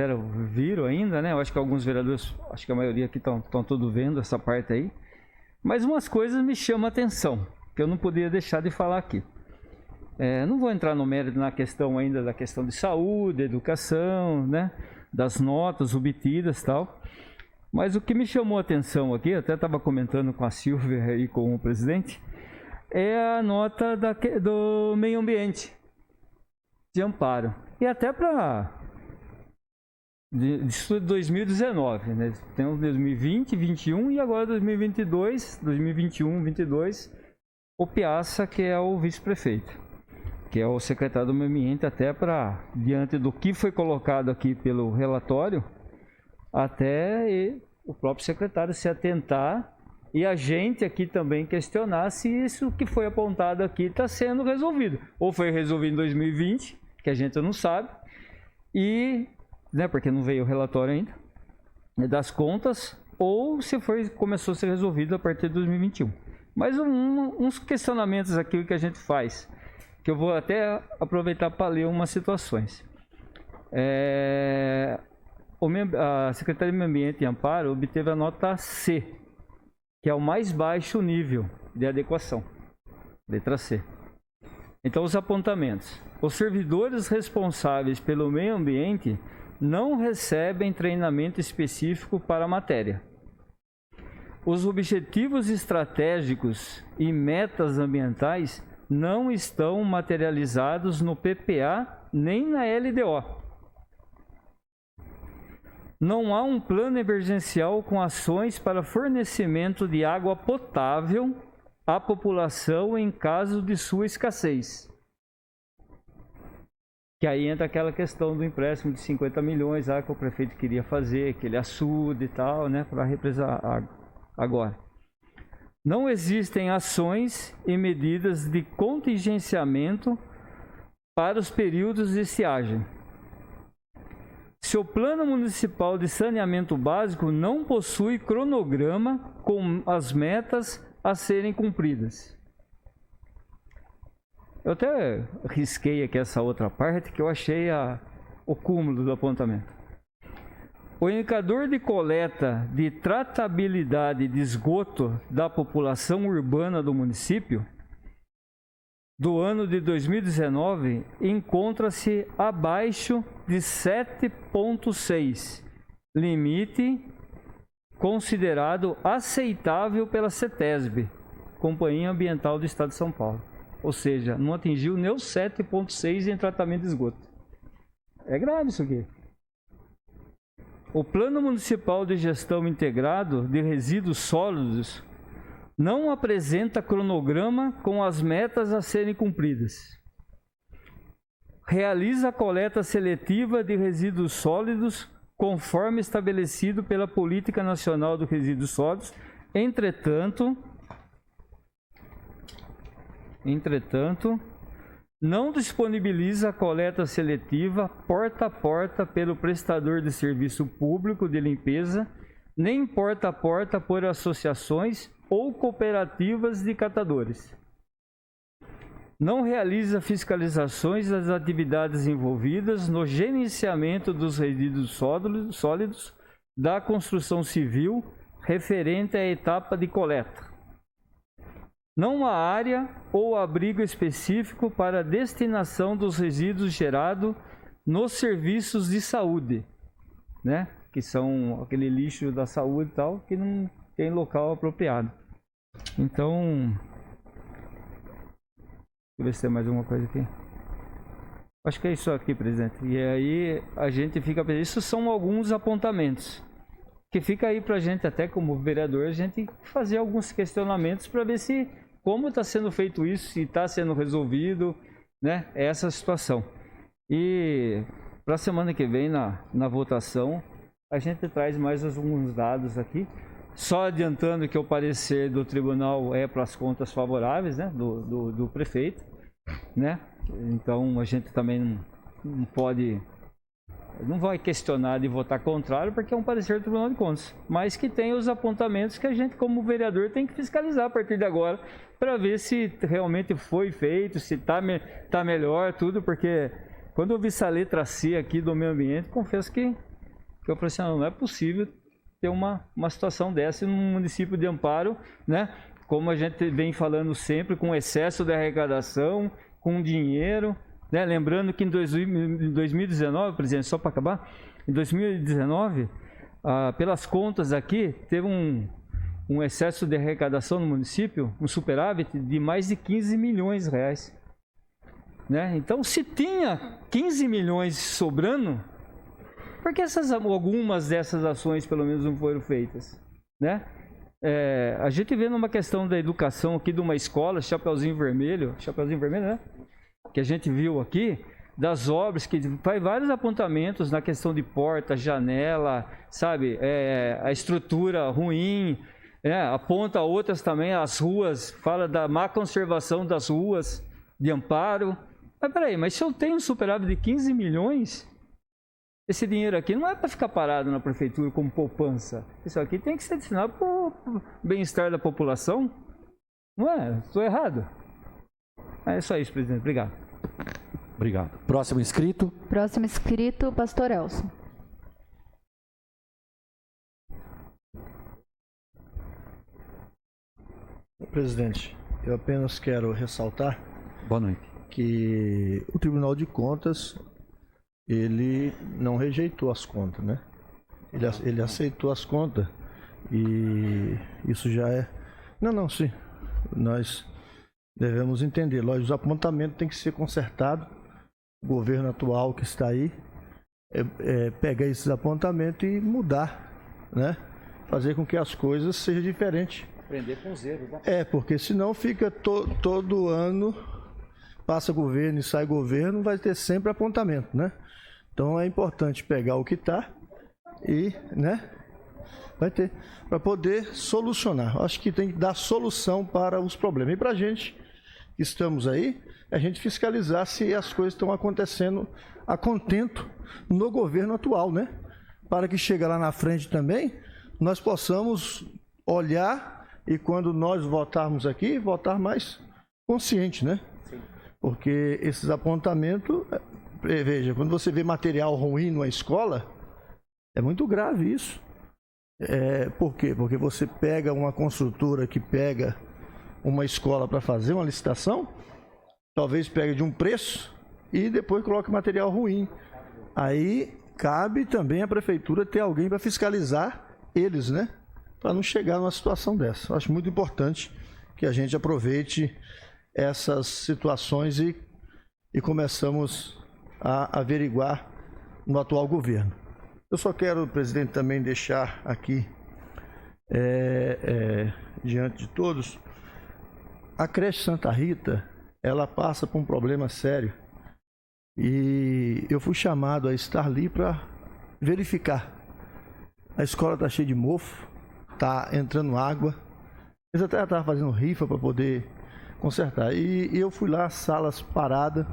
viram ainda, né? Eu acho que alguns vereadores, acho que a maioria aqui estão todos vendo essa parte aí. Mas umas coisas me chamam a atenção, que eu não podia deixar de falar aqui. Não vou entrar no mérito na questão ainda da questão de saúde, educação, né? Das notas obtidas e tal. Mas o que me chamou a atenção aqui, até estava comentando com a Silvia e com o presidente, é a nota do meio ambiente de Amparo. E até para de 2019, né? Tem o 2020, 2021 e agora 2022, 2021, 2022, o Piazza, que é o vice-prefeito, que é o secretário do meio ambiente, até para, diante do que foi colocado aqui pelo relatório, até o próprio secretário se atentar e a gente aqui também questionar se isso que foi apontado aqui está sendo resolvido. Ou foi resolvido em 2020, que a gente não sabe, e, né, porque não veio o relatório ainda, das contas, ou se começou a ser resolvido a partir de 2021. Mas uns questionamentos aqui que a gente faz, que eu vou até aproveitar para ler umas situações. A Secretaria de Meio Ambiente e Amparo obteve a nota C, que é o mais baixo nível de adequação, letra C. Então, os apontamentos. Os servidores responsáveis pelo meio ambiente não recebem treinamento específico para a matéria. Os objetivos estratégicos e metas ambientais não estão materializados no PPA nem na LDO. Não há um plano emergencial com ações para fornecimento de água potável à população em caso de sua escassez. Que aí entra aquela questão do empréstimo de 50 milhões que o prefeito queria fazer, aquele açude e tal, né, para represar água. Agora, não existem ações e medidas de contingenciamento para os períodos de estiagem. Seu plano municipal de saneamento básico não possui cronograma com as metas a serem cumpridas. Eu até risquei aqui essa outra parte que eu achei o cúmulo do apontamento. O indicador de coleta de tratabilidade de esgoto da população urbana do município do ano de 2019 encontra-se abaixo de 7,6, limite considerado aceitável pela CETESB, Companhia Ambiental do Estado de São Paulo. Ou seja, não atingiu nem os 7,6 em tratamento de esgoto. É grave isso aqui. O Plano Municipal de Gestão Integrado de Resíduos Sólidos não apresenta cronograma com as metas a serem cumpridas. Realiza a coleta seletiva de resíduos sólidos conforme estabelecido pela Política Nacional dos Resíduos Sólidos. Entretanto, não disponibiliza a coleta seletiva porta a porta pelo prestador de serviço público de limpeza, nem porta a porta por associações ou cooperativas de catadores. Não realiza fiscalizações das atividades envolvidas no gerenciamento dos resíduos sólidos da construção civil referente à etapa de coleta. Não há área ou abrigo específico para a destinação dos resíduos gerados nos serviços de saúde, né? Que são aquele lixo da saúde e tal, que não tem local apropriado. Então, eu ver se tem mais alguma coisa aqui. Acho que é isso aqui, presidente. E aí a gente fica... Isso são alguns apontamentos. Que fica aí pra gente, até como vereador, a gente fazer alguns questionamentos para ver se... Como está sendo feito isso, se está sendo resolvido, né? Essa situação. E para a semana que vem, na votação, a gente traz mais alguns dados aqui. Só adiantando que o parecer do tribunal é para as contas favoráveis, né? Do prefeito, né? Então a gente também não pode, não vai questionar de votar contrário, porque é um parecer do Tribunal de Contas, mas que tem os apontamentos que a gente, como vereador, tem que fiscalizar a partir de agora, para ver se realmente foi feito, se tá melhor, tudo, porque quando eu vi essa letra C aqui do meio ambiente, confesso que eu falei assim, não é possível ter uma situação dessa num município de Amparo, né? Como a gente vem falando sempre, com excesso de arrecadação, com dinheiro, né? Lembrando que em 2019, presidente, só para acabar, em 2019, pelas contas aqui, teve um excesso de arrecadação no município, um superávit de mais de 15 milhões de reais. Né? Então, se tinha 15 milhões sobrando, por que algumas dessas ações, pelo menos, não foram feitas? Né? A gente vê numa questão da educação aqui de uma escola, Chapeuzinho Vermelho, né? Que a gente viu aqui, das obras, que faz vários apontamentos na questão de porta, janela, sabe? A estrutura ruim, aponta outras também, as ruas, fala da má conservação das ruas de Amparo. Mas peraí, mas se eu tenho um superávit de 15 milhões, esse dinheiro aqui não é para ficar parado na prefeitura como poupança. Isso aqui tem que ser destinado para o bem-estar da população. Não é? Estou errado. É só isso, presidente. Obrigado. Obrigado. Próximo inscrito. Próximo inscrito, pastor Elson. Presidente, eu apenas quero ressaltar Boa noite. Que o Tribunal de Contas, ele não rejeitou as contas, né? Ele aceitou as contas e isso já é... Não, sim. Nós devemos entender. Lógico, os apontamentos têm que ser consertados. O governo atual que está aí pegar esses apontamentos e mudar, né? Fazer com que as coisas sejam diferentes. Aprender com os erros, né? Porque senão fica todo ano, passa governo e sai governo, vai ter sempre apontamento, né? Então é importante pegar o que está e, né? Vai ter, para poder solucionar. Acho que tem que dar solução para os problemas. E para a gente que estamos aí, a gente fiscalizar se as coisas estão acontecendo a contento no governo atual, né? Para que chegue lá na frente também, nós possamos olhar e quando nós votarmos aqui, votar mais consciente, né? Sim. Porque esses apontamentos, veja, quando você vê material ruim numa escola, é muito grave isso. Por quê? Porque você pega uma construtora que pega uma escola para fazer uma licitação, talvez pegue de um preço e depois coloque material ruim. Aí cabe também a prefeitura ter alguém para fiscalizar eles, né? Para não chegar numa situação dessa. Acho muito importante que a gente aproveite essas situações e começamos a averiguar no atual governo. Eu só quero, presidente, também deixar aqui, diante de todos, a creche Santa Rita, ela passa por um problema sério e eu fui chamado a estar ali para verificar. A escola está cheia de mofo, está entrando água, eles até estavam fazendo rifa para poder consertar. E eu fui lá, salas paradas,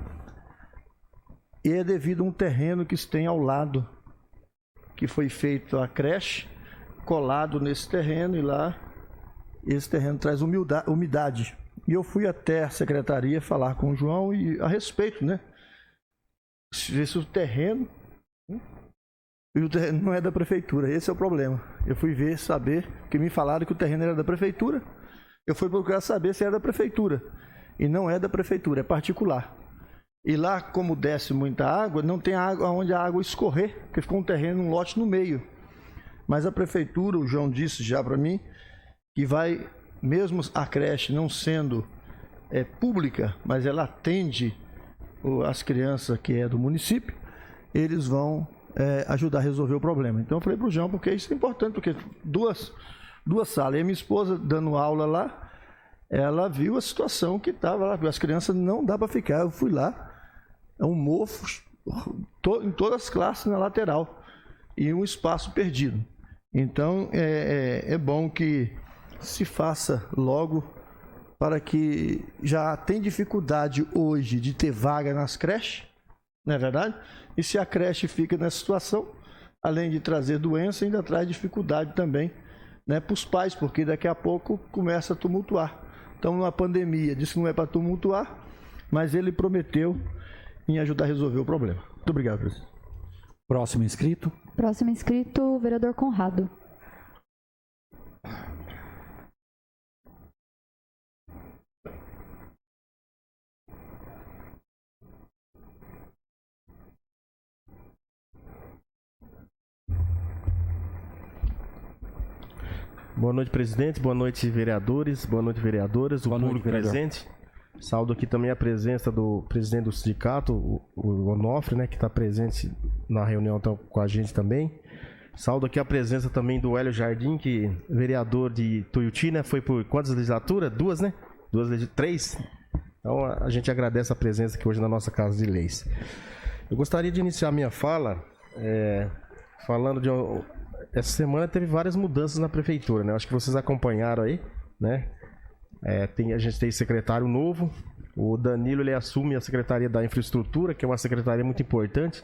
e é devido a um terreno que tem ao lado, que foi feito a creche, colado nesse terreno, e lá esse terreno traz umidade. E eu fui até a secretaria falar com o João a respeito, né? Se o terreno... E o terreno não é da prefeitura, esse é o problema. Eu fui ver, saber, que me falaram que o terreno era da prefeitura. Eu fui procurar saber se era da prefeitura. E não é da prefeitura, é particular. E lá, como desce muita água, não tem água onde a água escorrer, porque ficou um terreno, um lote no meio. Mas a prefeitura, o João disse já para mim, que vai, mesmo a creche não sendo é pública, mas ela atende as crianças que é do município, eles vão ajudar a resolver o problema. Então eu falei para o João, porque isso é importante, porque duas salas. E a minha esposa, dando aula lá, ela viu a situação que estava lá, as crianças não dá para ficar. Eu fui lá, é um mofo em todas as classes na lateral e um espaço perdido. Então é bom que se faça logo, para que já tem dificuldade hoje de ter vaga nas creches, não é verdade? E se a creche fica nessa situação, além de trazer doença, ainda traz dificuldade também, né, para os pais, porque daqui a pouco começa a tumultuar. Então, numa pandemia, disse que não é para tumultuar, mas ele prometeu em ajudar a resolver o problema. Muito obrigado, presidente. Próximo inscrito. Próximo inscrito, o vereador Conrado. Boa noite, presidente. Boa noite, vereadores. Boa noite, vereadoras. O público presente. Saúdo aqui também a presença do presidente do sindicato, o Onofre, né, que está presente na reunião com a gente também. Saúdo aqui a presença também do Hélio Jardim, que é vereador de Tuiuti, né? Foi por quantas legislaturas? 2, né? 3. Então a gente agradece a presença aqui hoje na nossa Casa de Leis. Eu gostaria de iniciar minha fala falando de... Essa semana teve várias mudanças na prefeitura, né? Acho que vocês acompanharam aí, né? A gente tem secretário novo. O Danilo, ele assume a Secretaria da Infraestrutura, que é uma secretaria muito importante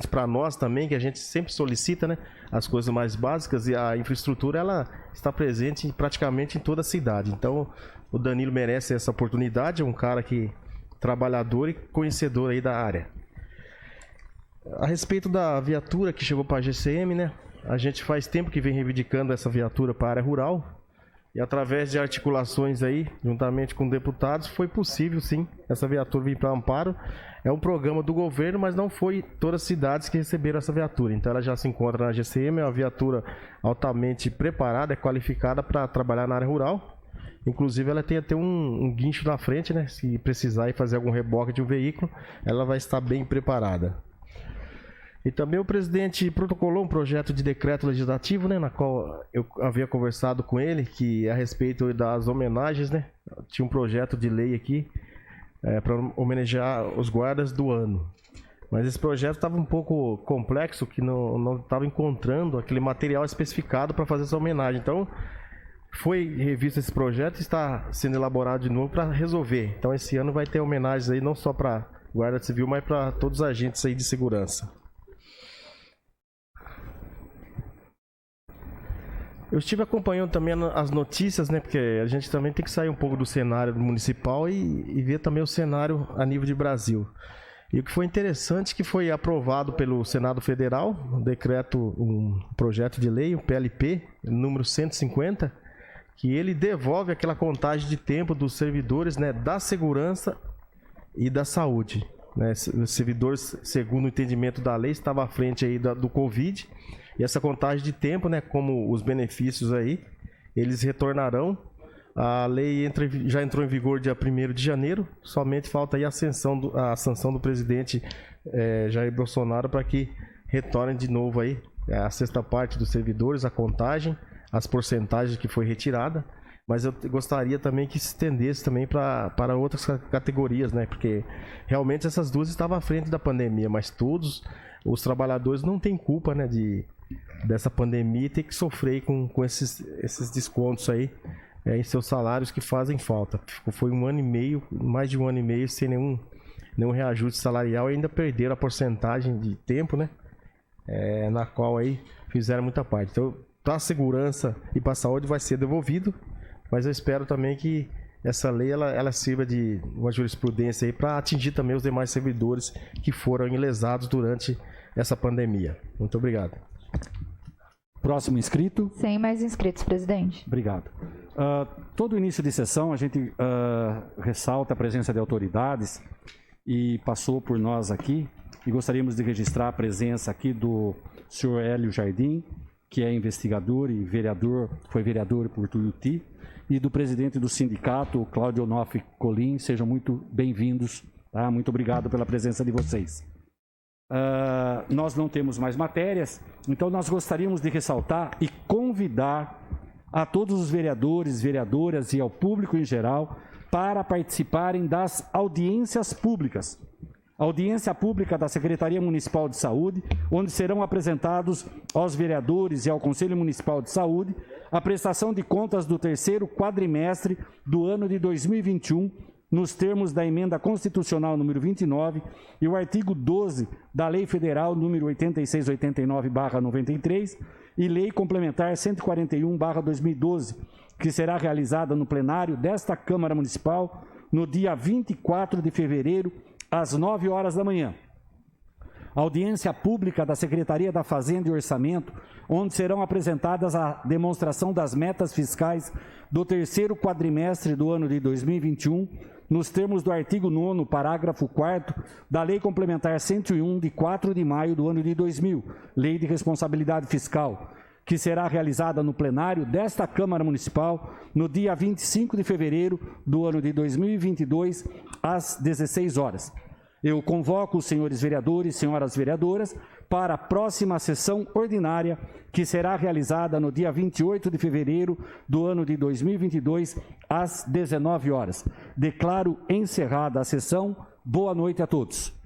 para nós também, que a gente sempre solicita, né, as coisas mais básicas, e a infraestrutura ela está presente praticamente em toda a cidade. Então, o Danilo merece essa oportunidade, é um cara trabalhador e conhecedor aí da área. A respeito da viatura que chegou para a GCM, né, a gente faz tempo que vem reivindicando essa viatura para a área rural. E através de articulações aí, juntamente com deputados, foi possível sim essa viatura vir para Amparo. É um programa do governo, mas não foi todas as cidades que receberam essa viatura. Então ela já se encontra na GCM, é uma viatura altamente preparada, qualificada para trabalhar na área rural. Inclusive ela tem até um guincho na frente, né? Se precisar ir fazer algum reboque de um veículo, ela vai estar bem preparada. E também o presidente protocolou um projeto de decreto legislativo, né, na qual eu havia conversado com ele, que a respeito das homenagens, né, tinha um projeto de lei aqui para homenagear os guardas do ano. Mas esse projeto estava um pouco complexo, que não estava encontrando aquele material especificado para fazer essa homenagem. Então, foi revisto esse projeto e está sendo elaborado de novo para resolver. Então, esse ano vai ter homenagens aí não só para Guarda Civil, mas para todos os agentes aí de segurança. Eu estive acompanhando também as notícias, né, porque a gente também tem que sair um pouco do cenário municipal e ver também o cenário a nível de Brasil. E o que foi interessante que foi aprovado pelo Senado Federal, um projeto de lei, o PLP, número 150, que ele devolve aquela contagem de tempo dos servidores, né, da segurança e da saúde. Né? Os servidores, segundo o entendimento da lei, estavam à frente aí do Covid. E essa contagem de tempo, né, como os benefícios aí, eles retornarão. A lei já entrou em vigor dia 1º de janeiro, somente falta aí a sanção do presidente Jair Bolsonaro para que retornem de novo aí a sexta parte dos servidores, a contagem, as porcentagens que foi retirada. Mas eu gostaria também que se estendesse também para outras categorias, né, porque realmente essas duas estavam à frente da pandemia, mas todos os trabalhadores não têm culpa, né, dessa pandemia e ter que sofrer com esses descontos aí em seus salários que fazem falta. Foi um ano e meio, mais de um ano e meio sem nenhum reajuste salarial e ainda perderam a porcentagem de tempo, né, na qual aí fizeram muita parte. Então, para a segurança e para a saúde vai ser devolvido, mas eu espero também que essa lei ela sirva de uma jurisprudência aí para atingir também os demais servidores que foram ilesados durante essa pandemia. Muito obrigado. Próximo inscrito. Sem mais inscritos, presidente. Obrigado. Todo início de sessão a gente ressalta a presença de autoridades e passou por nós aqui e gostaríamos de registrar a presença aqui do senhor Hélio Jardim, que é investigador e foi vereador por Tuiuti, e do presidente do sindicato, Cláudio Onofre Colim. Sejam muito bem-vindos. Tá? Muito obrigado pela presença de vocês. Nós não temos mais matérias, então nós gostaríamos de ressaltar e convidar a todos os vereadores, vereadoras e ao público em geral para participarem das audiências públicas. Audiência pública da Secretaria Municipal de Saúde, onde serão apresentados aos vereadores e ao Conselho Municipal de Saúde a prestação de contas do terceiro quadrimestre do ano de 2021, nos termos da Emenda Constitucional número 29 e o artigo 12 da Lei Federal número 8689/93 e Lei Complementar 141/2012, que será realizada no plenário desta Câmara Municipal no dia 24 de fevereiro, às 9 horas da manhã. Audiência pública da Secretaria da Fazenda e Orçamento, onde serão apresentadas a demonstração das metas fiscais do terceiro quadrimestre do ano de 2021, nos termos do artigo 9º, parágrafo 4º, da Lei Complementar 101, de 4 de maio do ano de 2000, Lei de Responsabilidade Fiscal, que será realizada no plenário desta Câmara Municipal no dia 25 de fevereiro do ano de 2022, às 16 horas. Eu convoco os senhores vereadores e senhoras vereadoras para a próxima sessão ordinária, que será realizada no dia 28 de fevereiro do ano de 2022, às 19 horas. Declaro encerrada a sessão. Boa noite a todos.